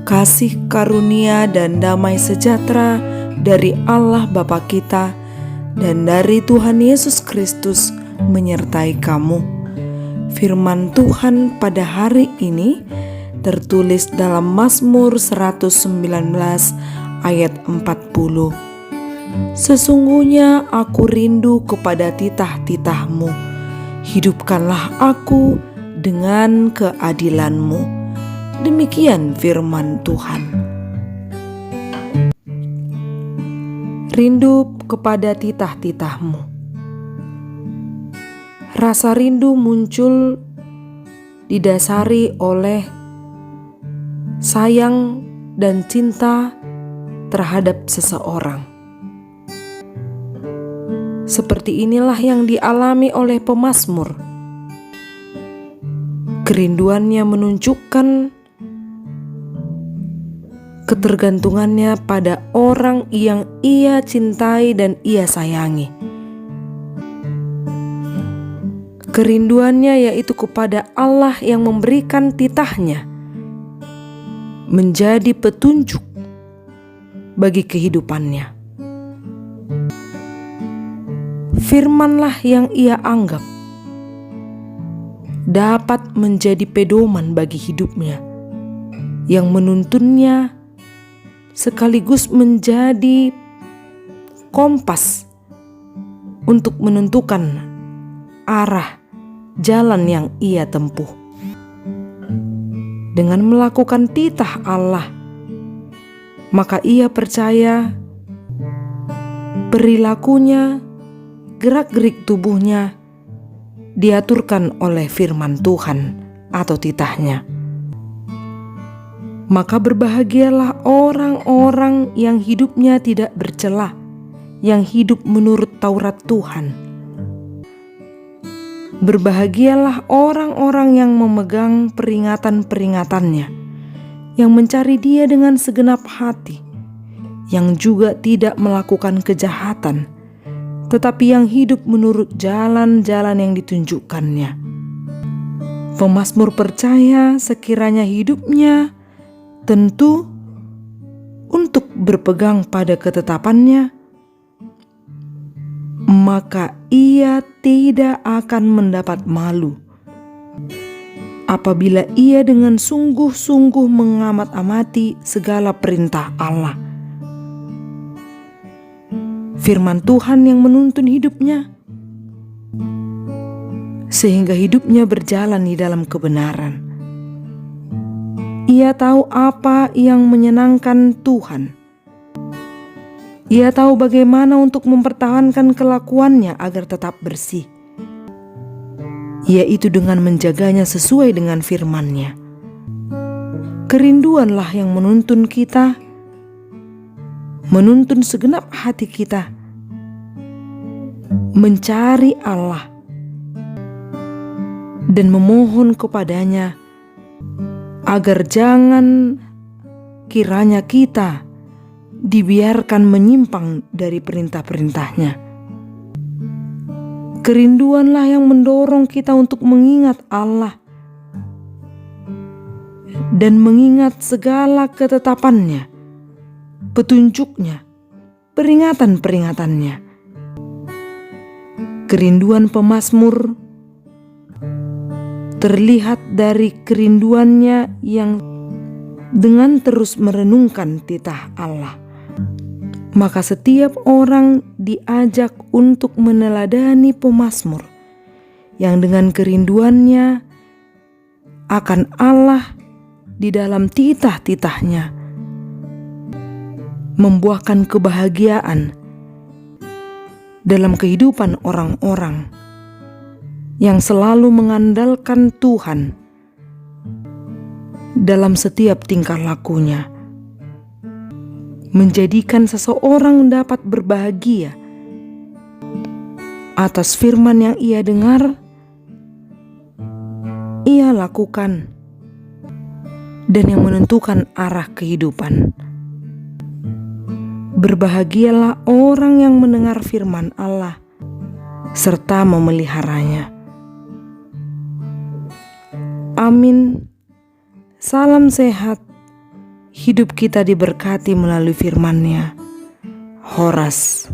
kasih karunia dan damai sejahtera dari Allah Bapa kita dan dari Tuhan Yesus Kristus menyertai kamu. Firman Tuhan pada hari ini tertulis dalam Mazmur 119 ayat 40. Sesungguhnya aku rindu kepada titah-titah-Mu, hidupkanlah aku dengan keadilan-Mu. Demikian firman Tuhan. Rindu kepada titah-titah-Mu. Rasa rindu muncul didasari oleh sayang dan cinta terhadap seseorang. Seperti inilah yang dialami oleh pemazmur. Kerinduannya menunjukkan ketergantungannya pada orang yang ia cintai dan ia sayangi. Kerinduannya yaitu kepada Allah yang memberikan titahnya menjadi petunjuk bagi kehidupannya. Firmanlah yang ia anggap dapat menjadi pedoman bagi hidupnya, yang menuntunnya sekaligus menjadi kompas untuk menentukan arah jalan yang ia tempuh. Dengan melakukan titah Allah, maka ia percaya perilakunya, gerak-gerik tubuhnya diaturkan oleh firman Tuhan atau titahnya. Maka berbahagialah orang-orang yang hidupnya tidak bercela, yang hidup menurut Taurat Tuhan. Berbahagialah orang-orang yang memegang peringatan-peringatannya, yang mencari Dia dengan segenap hati, yang juga tidak melakukan kejahatan, tetapi yang hidup menurut jalan-jalan yang ditunjukkannya. Pemazmur percaya sekiranya hidupnya tentu untuk berpegang pada ketetapannya, maka ia tidak akan mendapat malu apabila ia dengan sungguh-sungguh mengamat-amati segala perintah Allah. Firman Tuhan yang menuntun hidupnya, sehingga hidupnya berjalan di dalam kebenaran. Ia tahu apa yang menyenangkan Tuhan. Ia tahu bagaimana untuk mempertahankan kelakuannya agar tetap bersih, yaitu dengan menjaganya sesuai dengan firman-Nya. Kerinduanlah yang menuntun kita, menuntun segenap hati kita mencari Allah dan memohon kepadanya agar jangan kiranya kita dibiarkan menyimpang dari perintah-perintahnya. Kerinduanlah yang mendorong kita untuk mengingat Allah dan mengingat segala ketetapannya, petunjuknya, peringatan-peringatannya. Kerinduan pemazmur terlihat dari kerinduannya yang dengan terus merenungkan titah Allah. Maka setiap orang diajak untuk meneladani pemazmur yang dengan kerinduannya akan Allah di dalam titah-titahnya membuahkan kebahagiaan dalam kehidupan orang-orang yang selalu mengandalkan Tuhan dalam setiap tingkah lakunya, menjadikan seseorang dapat berbahagia atas firman yang ia dengar, ia lakukan, dan yang menentukan arah kehidupan. Berbahagialah orang yang mendengar firman Allah serta memeliharanya. Amin. Salam sehat, hidup kita diberkati melalui firman-Nya. Horas.